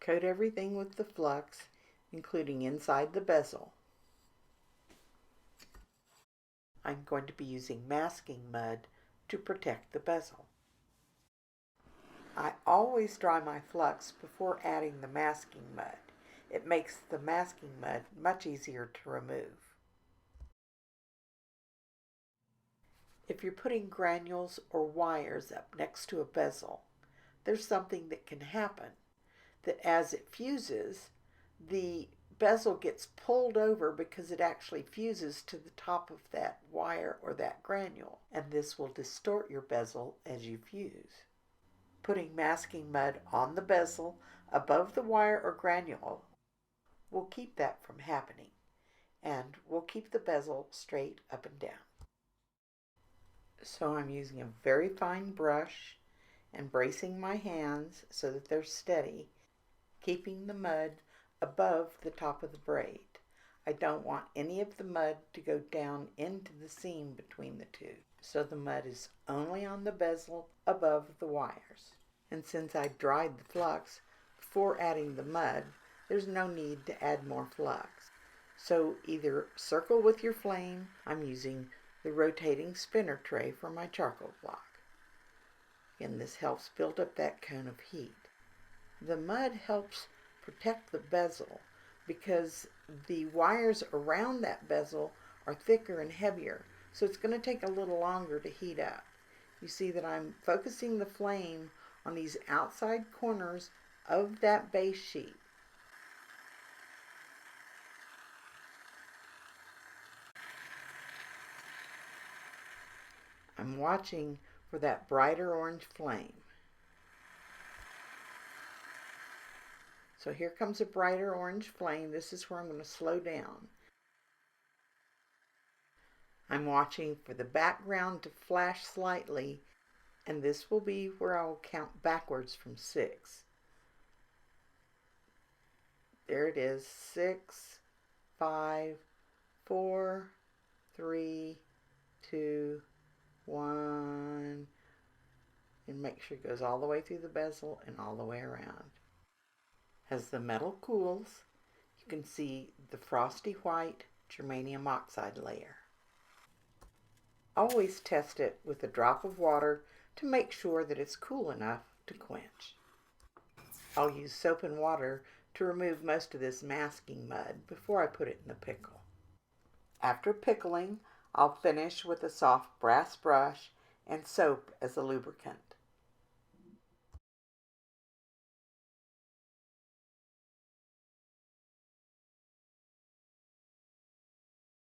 Coat everything with the flux, including inside the bezel. I'm going to be using masking mud to protect the bezel. I always dry my flux before adding the masking mud. It makes the masking mud much easier to remove. If you're putting granules or wires up next to a bezel, there's something that can happen, that as it fuses, the bezel gets pulled over because it actually fuses to the top of that wire or that granule, and this will distort your bezel as you fuse. Putting masking mud on the bezel above the wire or granule will keep that from happening, and will keep the bezel straight up and down. So I'm using a very fine brush and bracing my hands so that they're steady, keeping the mud above the top of the braid. I don't want any of the mud to go down into the seam between the two, so the mud is only on the bezel above the wires. And since I dried the flux before adding the mud, there's no need to add more flux. So either circle with your flame. I'm using the rotating spinner tray for my charcoal block. Again, this helps build up that cone of heat. The mud helps protect the bezel because the wires around that bezel are thicker and heavier, so it's going to take a little longer to heat up. You see that I'm focusing the flame on these outside corners of that base sheet. I'm watching for that brighter orange flame. So here comes a brighter orange flame. This is where I'm going to slow down. I'm watching for the background to flash slightly, and this will be where I will count backwards from 6. There it is. 6, 5, 4, 3, 2, 1. And make sure it goes all the way through the bezel and all the way around. As the metal cools, you can see the frosty white germanium oxide layer. Always test it with a drop of water to make sure that it's cool enough to quench. I'll use soap and water to remove most of this masking mud before I put it in the pickle. After pickling, I'll finish with a soft brass brush and soap as a lubricant.